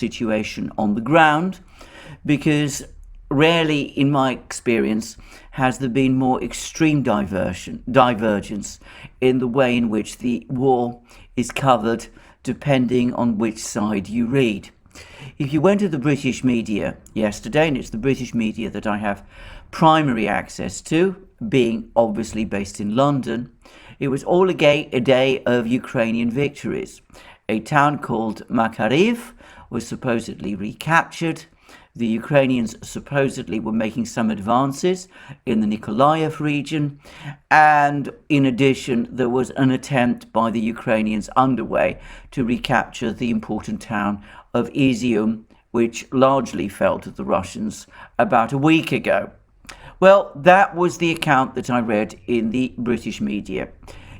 situation on the ground, because rarely, in my experience, has there been more extreme divergence in the way in which the war is covered, depending on which side you read. If you went to the British media yesterday, and it's the British media that I have primary access to, being obviously based in London, it was all a day of Ukrainian victories. A town called Mercouris was supposedly recaptured. The Ukrainians supposedly were making some advances in the Nikolaev region, and in addition there was an attempt by the Ukrainians underway to recapture the important town of ETHEREUM, which largely fell to the Russians about a week ago. Well, that was the account that I read in the British media.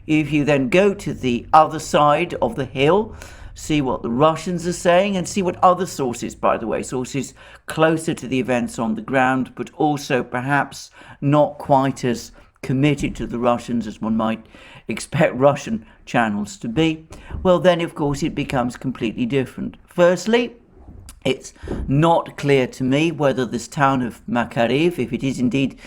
If you then go to the other side of the hill, see what the Russians are saying, and see what other sources, by the way, sources closer to the events on the ground, but also perhaps not quite as committed to the Russians as one might expect Russian channels to be, well then of course it becomes completely different. Firstly, it's not clear to me whether this town of Mercouris, if it is indeed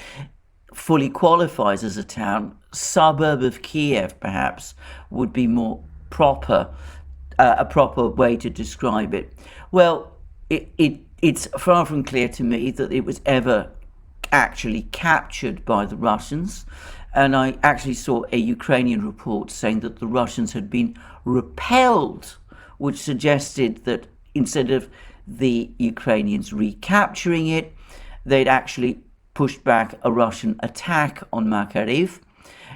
fully qualifies as a town, suburb of Kiev perhaps would be more proper, a proper way to describe it. Well, it's far from clear to me that it was ever actually captured by the Russians, and I actually saw a Ukrainian report saying that the Russians had been repelled, which suggested that instead of the Ukrainians recapturing it, they'd actually pushed back a Russian attack on Mercouris.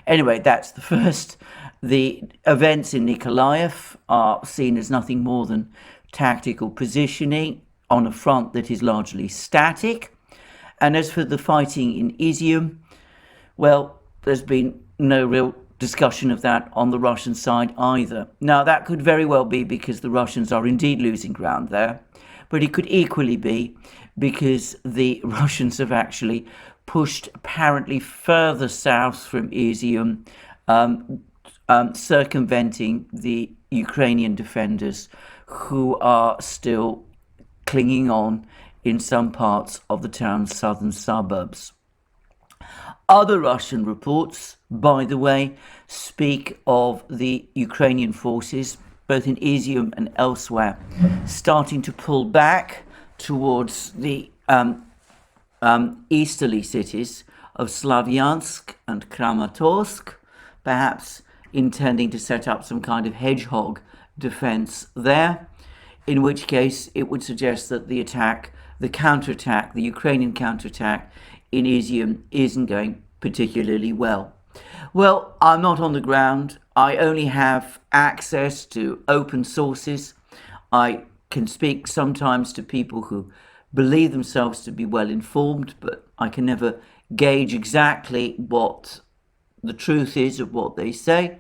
Anyway, that's the first. The events in Nikolaev are seen as nothing more than tactical positioning on a front that is largely static. And as for the fighting in ETHEREUM, well, there's been no real discussion of that on the Russian side either. Now, that could very well be because the Russians are indeed losing ground there, but it could equally be because the Russians have actually pushed apparently further south from ETHEREUM, circumventing the Ukrainian defenders who are still clinging on in some parts of the town's southern suburbs. Other Russian reports, by the way, speak of the Ukrainian forces, both in ETHEREUM and elsewhere, starting to pull back towards the easterly cities of Slavyansk and Kramatorsk, perhaps intending to set up some kind of hedgehog defense there, in which case it would suggest that the Ukrainian counterattack in ETHEREUM isn't going particularly well. Well, I'm not on the ground. I only have access to open sources. I can speak sometimes to people who believe themselves to be well informed, but I can never gauge exactly what the truth is of what they say.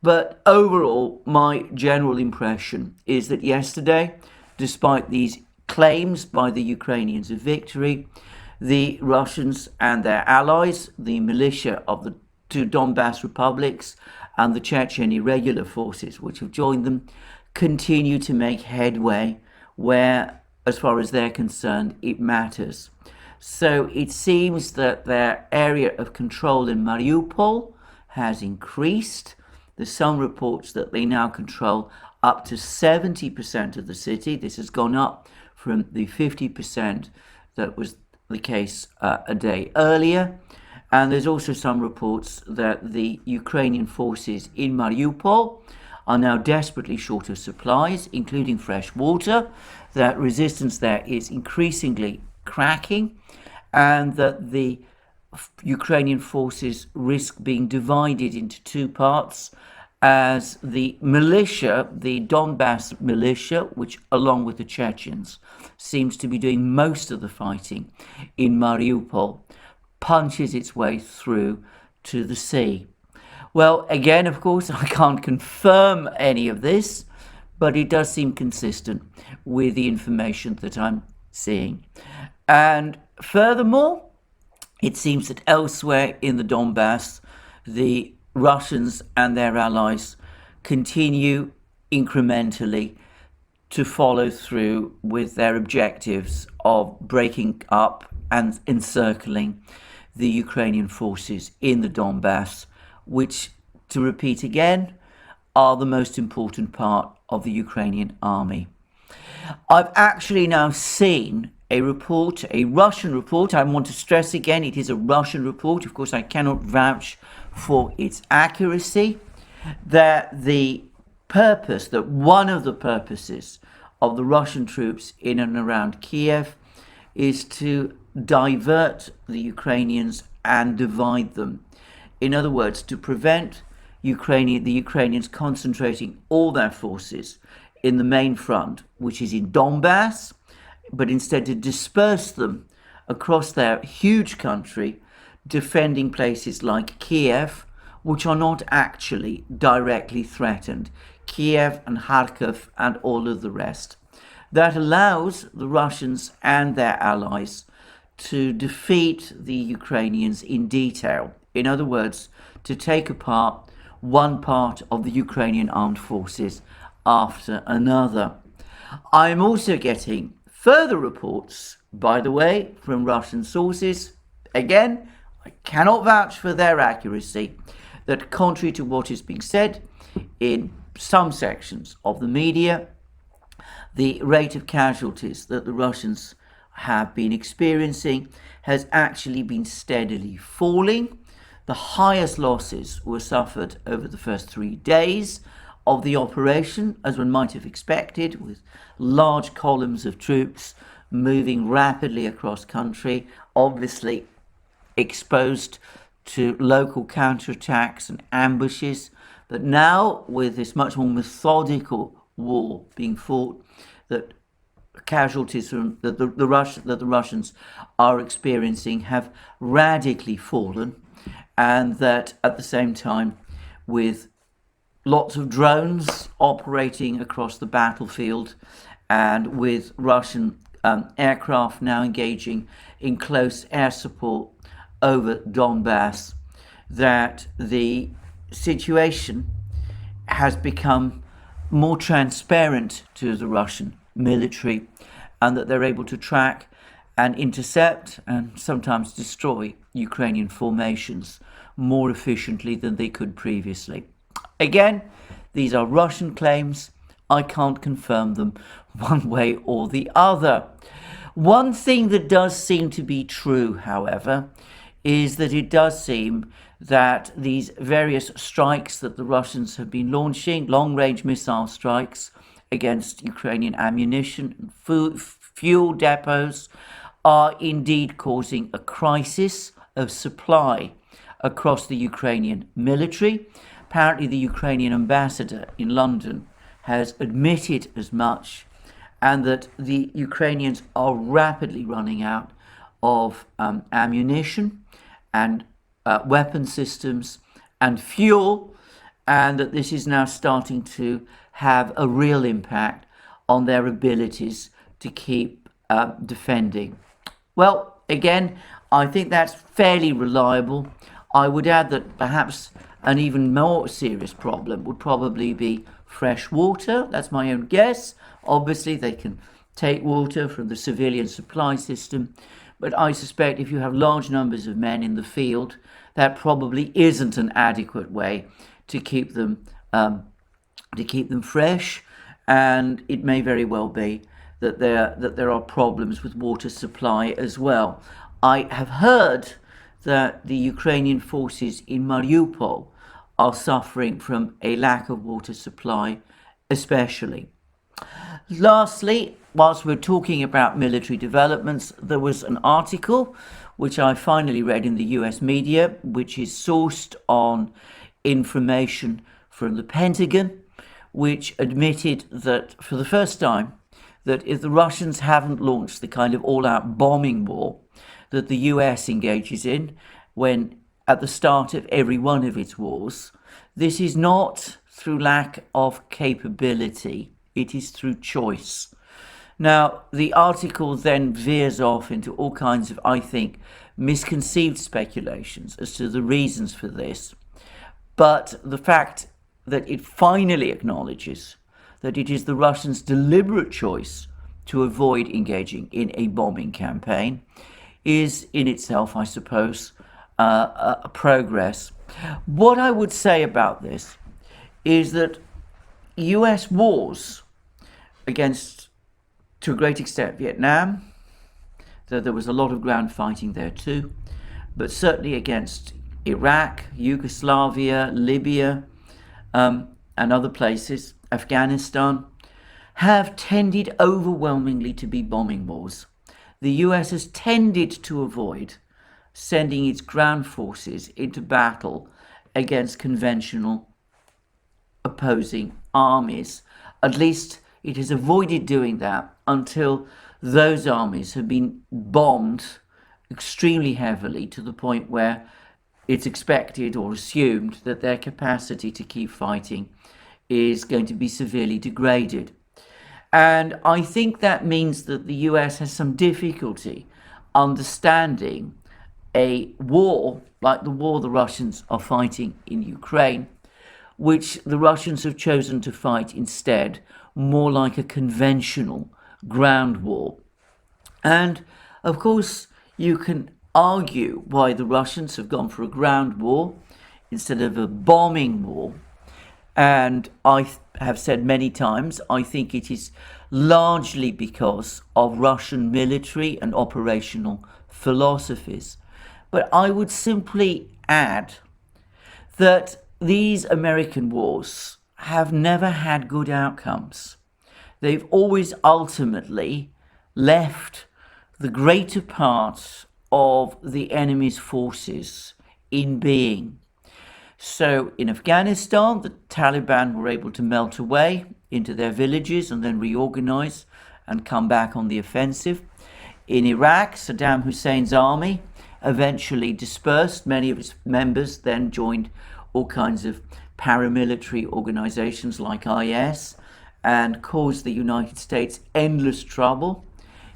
But overall, my general impression is that yesterday, despite these claims by the Ukrainians of victory, the Russians and their allies, the militia of the two Donbass republics and the Chechen irregular forces which have joined them, continue to make headway where, as far as they're concerned, it matters. So it seems that their area of control in Mariupol has increased. There's some reports that they now control up to 70% of the city. This has gone up from the 50% that was the case a day earlier. And there's also some reports that the Ukrainian forces in Mariupol are now desperately short of supplies, including fresh water, that resistance there is increasingly cracking, and that the Ukrainian forces risk being divided into two parts, as the militia, the Donbass militia, which along with the Chechens seems to be doing most of the fighting in Mariupol, punches its way through to the sea. Well, again, of course, I can't confirm any of this, but it does seem consistent with the information that I'm seeing. And furthermore, it seems that elsewhere in the Donbass, the Russians and their allies continue incrementally to follow through with their objectives of breaking up and encircling the Ukrainian forces in the Donbass, which, to repeat again, are the most important part of the Ukrainian army. I've actually now seen a report, a Russian report. I want to stress again, it is a Russian report. Of course, I cannot vouch for its accuracy. That one of the purposes of the Russian troops in and around Kiev is to divert the Ukrainians and divide them. In other words, to prevent the Ukrainians concentrating all their forces in the main front, which is in Donbass, but instead to disperse them across their huge country, defending places like Kiev, which are not actually directly threatened, Kiev and Kharkiv and all of the rest. That allows the Russians and their allies to defeat the Ukrainians in detail. In other words, to take apart one part of the Ukrainian armed forces after another. I'm also getting further reports, by the way, from Russian sources. Again, I cannot vouch for their accuracy, that contrary to what is being said in some sections of the media, the rate of casualties that the Russians have been experiencing has actually been steadily falling. The highest losses were suffered over the first 3 days of the operation, as one might have expected, with large columns of troops moving rapidly across country, obviously exposed to local counterattacks and ambushes. But now, with this much more methodical war being fought, that casualties that the Russians are experiencing have radically fallen, and that at the same time, with lots of drones operating across the battlefield, and with Russian aircraft now engaging in close air support over Donbass, that the situation has become more transparent to the Russian military, and that they're able to track and intercept and sometimes destroy Ukrainian formations more efficiently than they could previously. Again, these are Russian claims. I can't confirm them one way or the other. One thing that does seem to be true, however, is that it does seem that these various strikes that the Russians have been launching, long-range missile strikes against Ukrainian ammunition and fuel depots, are indeed causing a crisis of supply across the Ukrainian military. Apparently, the Ukrainian ambassador in London has admitted as much, and that the Ukrainians are rapidly running out of ammunition and weapon systems and fuel, and that this is now starting to have a real impact on their abilities to keep defending. Well, again, I think that's fairly reliable. I would add that perhaps an even more serious problem would probably be fresh water. That's my own guess. Obviously, they can take water from the civilian supply system, but I suspect if you have large numbers of men in the field, that probably isn't an adequate way to keep them fresh, and it may very well be that there are problems with water supply as well. I have heard that the Ukrainian forces in Mariupol are suffering from a lack of water supply, especially. Lastly, whilst we're talking about military developments, there was an article which I finally read in the US media, which is sourced on information from the Pentagon, which admitted that for the first time, that if the Russians haven't launched the kind of all-out bombing war that the US engages in when at the start of every one of its wars, this is not through lack of capability, it is through choice. Now, the article then veers off into all kinds of, I think, misconceived speculations as to the reasons for this. But the fact that it finally acknowledges that it is the Russians' deliberate choice to avoid engaging in a bombing campaign is in itself, I suppose, a progress. What I would say about this is that US wars against, to a great extent, Vietnam, though there was a lot of ground fighting there too, but certainly against Iraq, Yugoslavia, Libya, and other places, Afghanistan, have tended overwhelmingly to be bombing wars. The US has tended to avoid sending its ground forces into battle against conventional opposing armies. At least it has avoided doing that until those armies have been bombed extremely heavily to the point where it's expected or assumed that their capacity to keep fighting is going to be severely degraded. And I think that means that the US has some difficulty understanding a war like the war the Russians are fighting in Ukraine, which the Russians have chosen to fight instead more like a conventional ground war. And of course, you can argue why the Russians have gone for a ground war instead of a bombing war. And I have said many times, I think it is largely because of Russian military and operational philosophies. But I would simply add that these American wars have never had good outcomes. They've always ultimately left the greater part of the enemy's forces in being. So in Afghanistan, the Taliban were able to melt away into their villages and then reorganize and come back on the offensive. In Iraq, Saddam Hussein's army eventually dispersed. Many of its members then joined all kinds of paramilitary organizations like IS and caused the United States endless trouble.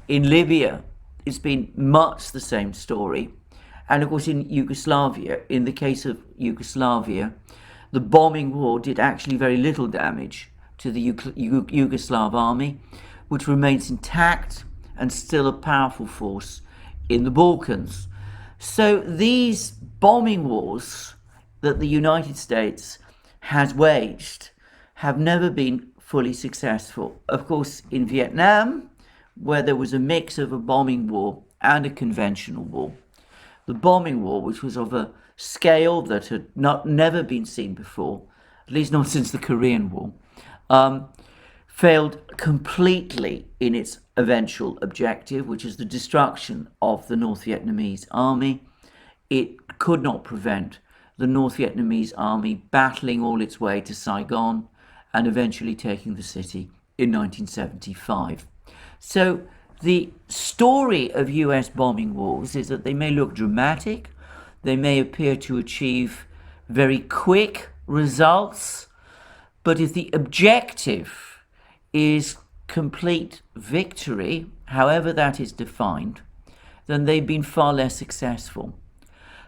In Libya, it's been much the same story. And of course, in Yugoslavia, in the case of Yugoslavia, the bombing war did actually very little damage to the Yugoslav army, which remains intact and still a powerful force in the Balkans. So these bombing wars that the United States has waged have never been fully successful. Of course, in Vietnam, where there was a mix of a bombing war and a conventional war, the bombing war, which was of a scale that had never been seen before, at least not since the Korean War, failed completely in its eventual objective, which is the destruction of the North Vietnamese army. It could not prevent the North Vietnamese army battling all its way to Saigon and eventually taking the city in 1975. So the story of US bombing wars is that they may look dramatic, they may appear to achieve very quick results, but if the objective is complete victory, however that is defined, then they've been far less successful.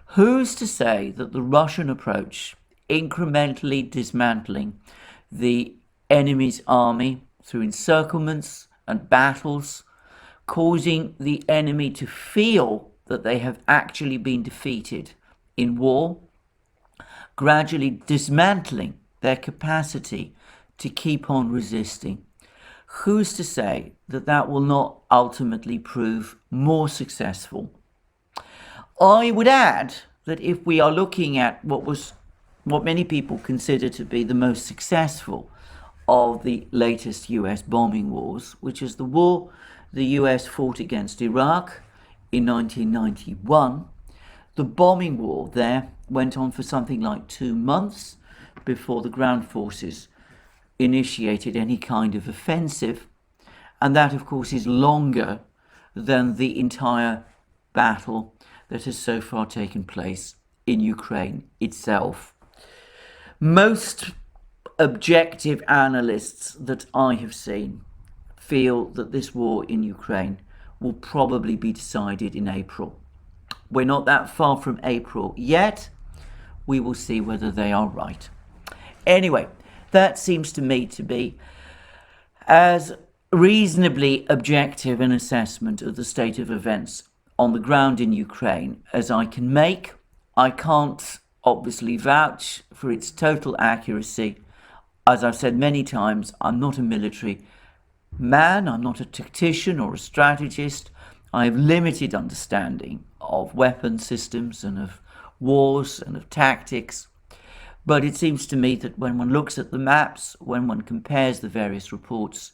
Who's to say that the Russian approach, incrementally dismantling the enemy's army through encirclements and battles, causing the enemy to feel that they have actually been defeated in war, gradually dismantling their capacity to keep on resisting. Who's to say that that will not ultimately prove more successful? I would add that if we are looking at what many people consider to be the most successful of the latest US bombing wars, which is the war the US fought against Iraq in 1991. The bombing war there went on for something like 2 months before the ground forces initiated any kind of offensive. And that, of course, is longer than the entire battle that has so far taken place in Ukraine itself. Most objective analysts that I have seen feel that this war in Ukraine will probably be decided in April. We're not that far from April yet. We will see whether they are right. Anyway, that seems to me to be as reasonably objective an assessment of the state of events on the ground in Ukraine as I can make. I can't obviously vouch for its total accuracy. As I've said many times, I'm not a military man, I'm not a tactician or a strategist. I have limited understanding of weapon systems and of wars and of tactics. But it seems to me that when one looks at the maps, when one compares the various reports,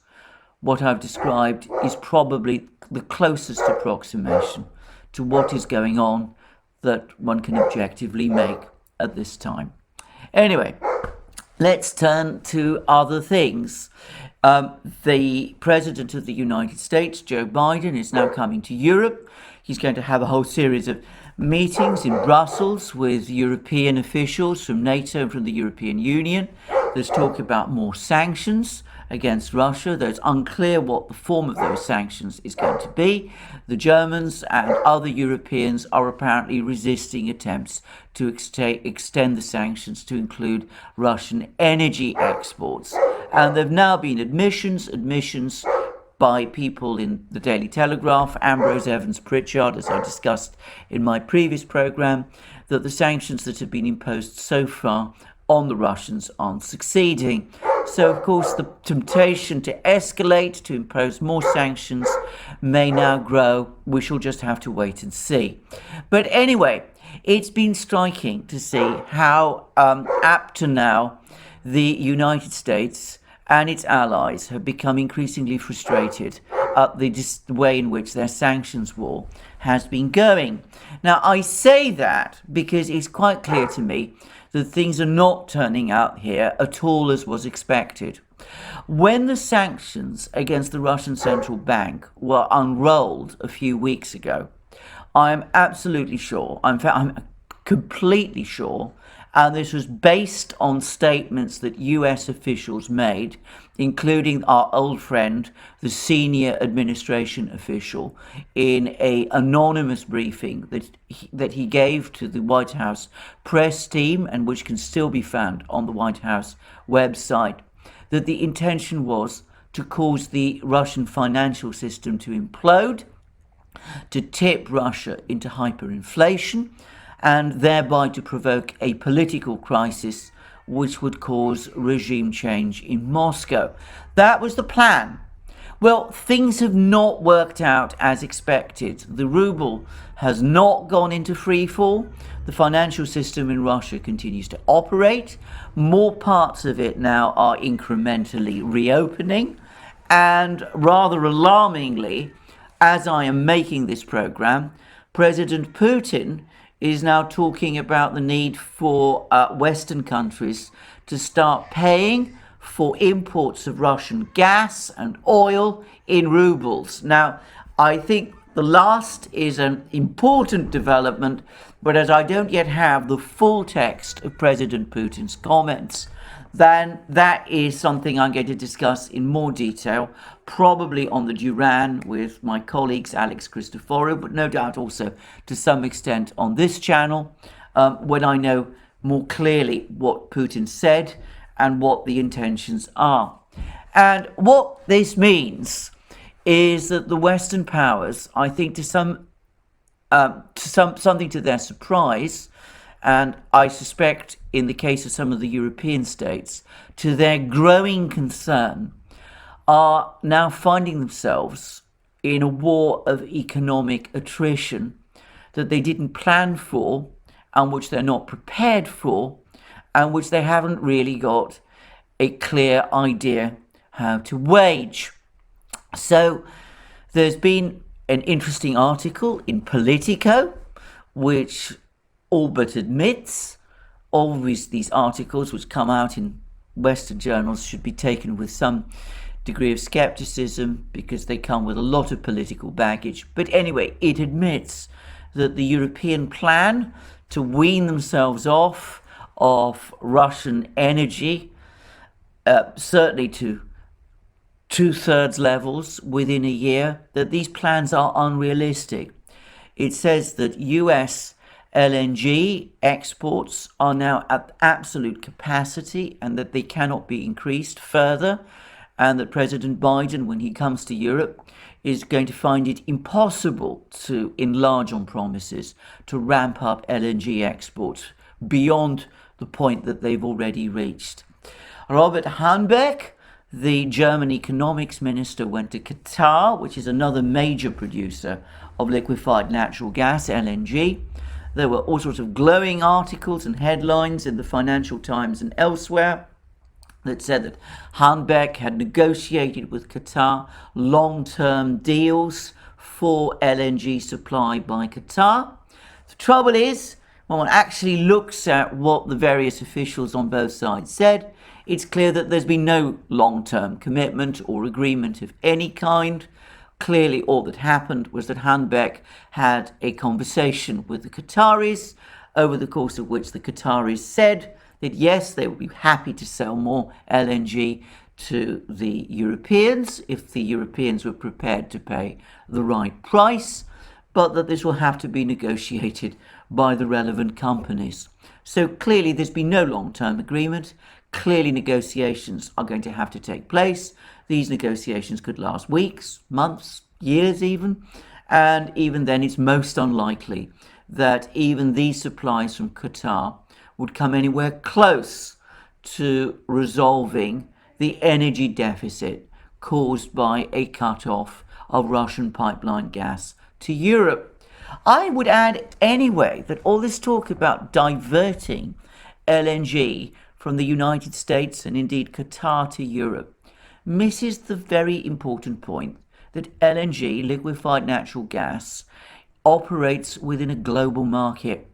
what I've described is probably the closest approximation to what is going on that one can objectively make at this time. Anyway, let's turn to other things. The President of the United States, Joe Biden, is now coming to Europe. He's going to have a whole series of meetings in Brussels with European officials from NATO and from the European Union. There's talk about more sanctions against Russia, though it's unclear what the form of those sanctions is going to be. The Germans and other Europeans are apparently resisting attempts to extend the sanctions to include Russian energy exports. And there have now been admissions by people in the Daily Telegraph, Ambrose, Evans, Pritchard, as I discussed in my previous programme, that the sanctions that have been imposed so far on the Russians aren't succeeding. So, of course, the temptation to escalate, to impose more sanctions, may now grow. We shall just have to wait and see. But anyway, it's been striking to see how up to now the United States and its allies have become increasingly frustrated at the way in which their sanctions war has been going. Now, I say that because it's quite clear to me that things are not turning out here at all as was expected. When the sanctions against the Russian Central Bank were unrolled a few weeks ago, I am absolutely sure, I'm completely sure, and this was based on statements that US officials made, including our old friend, the senior administration official, in an anonymous briefing that he gave to the White House press team, and which can still be found on the White House website, that the intention was to cause the Russian financial system to implode, to tip Russia into hyperinflation, and thereby to provoke a political crisis which would cause regime change in Moscow. That was the plan. Well, things have not worked out as expected. The ruble has not gone into free fall. The financial system in Russia continues to operate. More parts of it now are incrementally reopening. And rather alarmingly, as I am making this program, President Putin is now talking about the need for Western countries to start paying for imports of Russian gas and oil in rubles. Now, I think the last is an important development, but as I don't yet have the full text of President Putin's comments, then that is something I'm going to discuss in more detail, probably on the DURAN with my colleagues Alex Christoforou, but no doubt also to some extent on this channel, when I know more clearly what Putin said and what the intentions are. And what this means is that the Western powers, I think something to their surprise, and I suspect in the case of some of the European states, to their growing concern, are now finding themselves in a war of economic attrition that they didn't plan for, and which they're not prepared for, and which they haven't really got a clear idea how to wage. So there's been an interesting article in Politico, which all but admits always these articles which come out in Western journals should be taken with some degree of skepticism because they come with a lot of political baggage. But anyway, it admits that the European plan to wean themselves off of Russian energy, certainly to 2/3 levels within a year, that these plans are unrealistic. It says that US LNG exports are now at absolute capacity and that they cannot be increased further, and that President Biden, when he comes to Europe, is going to find it impossible to enlarge on promises to ramp up LNG exports beyond the point that they've already reached. Robert Habeck, the German economics minister, went to Qatar, which is another major producer of liquefied natural gas, LNG. There were all sorts of glowing articles and headlines in the Financial Times and elsewhere that said that Habeck had negotiated with Qatar long-term deals for LNG supply by Qatar. The trouble is, when one actually looks at what the various officials on both sides said, it's clear that there's been no long-term commitment or agreement of any kind. Clearly, all that happened was that Habeck had a conversation with the Qataris, over the course of which the Qataris said that yes, they would be happy to sell more LNG to the Europeans if the Europeans were prepared to pay the right price, but that this will have to be negotiated by the relevant companies. So clearly there's been no long-term agreement. Clearly negotiations are going to have to take place. These negotiations could last weeks, months, years even, and even then it's most unlikely that even these supplies from Qatar would come anywhere close to resolving the energy deficit caused by a cut-off of Russian pipeline gas to Europe. I would add anyway that all this talk about diverting LNG from the United States and indeed Qatar to Europe misses the very important point that LNG, liquefied natural gas, operates within a global market.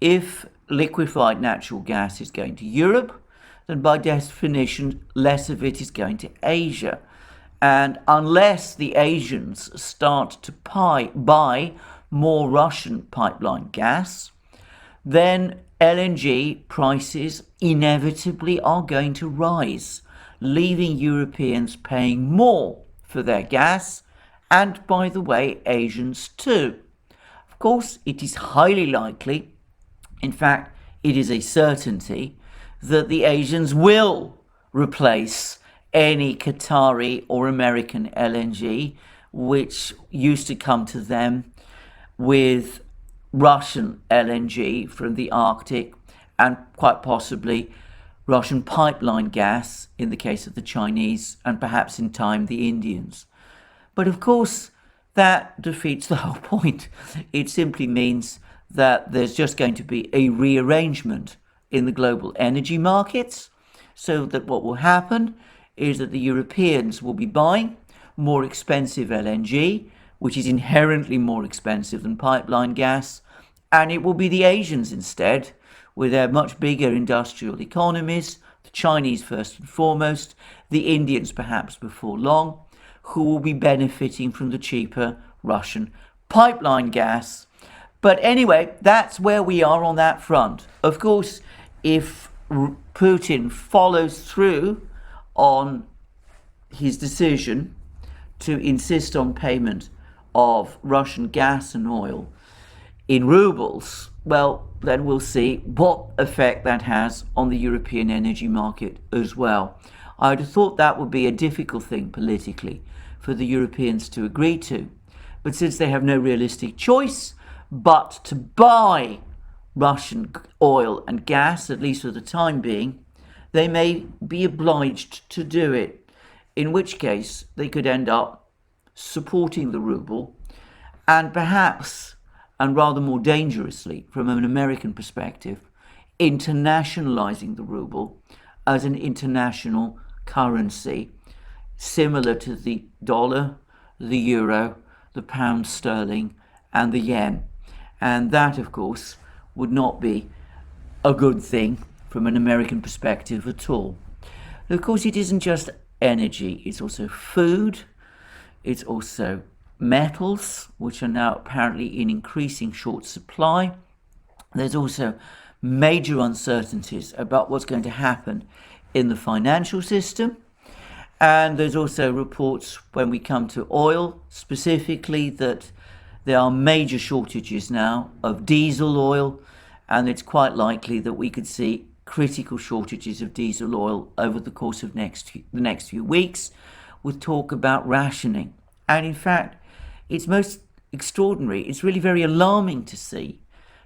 If liquefied natural gas is going to Europe, then by definition less of it is going to Asia. And unless the Asians start to buy more Russian pipeline gas, then LNG prices inevitably are going to rise, leaving Europeans paying more for their gas, and by the way, Asians too. Of course, it is highly likely, in fact, it is a certainty, that the Asians will replace any Qatari or American LNG which used to come to them with Russian LNG from the Arctic and quite possibly Russian pipeline gas in the case of the Chinese and perhaps in time the Indians. But of course that defeats the whole point. It simply means that there's just going to be a rearrangement in the global energy markets, so that what will happen is that the Europeans will be buying more expensive LNG, which is inherently more expensive than pipeline gas, and it will be the Asians instead, with their much bigger industrial economies, the Chinese first and foremost, the Indians perhaps before long, who will be benefiting from the cheaper Russian pipeline gas. But anyway, that's where we are on that front. Of course, if Putin follows through on his decision to insist on payment of Russian gas and oil in rubles, well, then we'll see what effect that has on the European energy market as well. I'd have thought that would be a difficult thing politically for the Europeans to agree to. But since they have no realistic choice but to buy Russian oil and gas, at least for the time being, they may be obliged to do it, in which case they could end up supporting the ruble and perhaps, and rather more dangerously from an American perspective, internationalizing the ruble as an international currency, similar to the dollar, the euro, the pound sterling, and the yen. And that, of course, would not be a good thing from an American perspective at all. Of course, it isn't just energy, it's also food, it's also metals, which are now apparently in increasing short supply. There's also major uncertainties about what's going to happen in the financial system. And there's also reports, when we come to oil specifically, that there are major shortages now of diesel oil, and it's quite likely that we could see critical shortages of diesel oil over the course of the next few weeks, with talk about rationing. And in fact, it's most extraordinary. It's really very alarming to see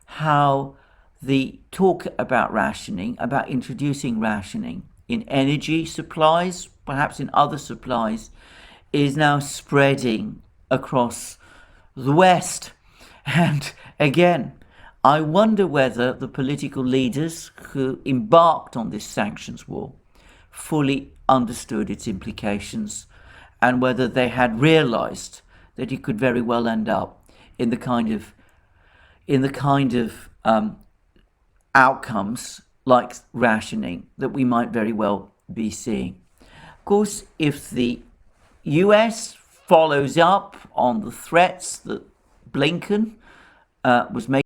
how the talk about rationing, about introducing rationing in energy supplies, perhaps in other supplies, is now spreading across the West. And again, I wonder whether the political leaders who embarked on this sanctions war fully understood its implications, and whether they had realized that it could very well end up in the kind of outcomes like rationing that we might very well be seeing. Of course, if the US follows up on the threats that Blinken was making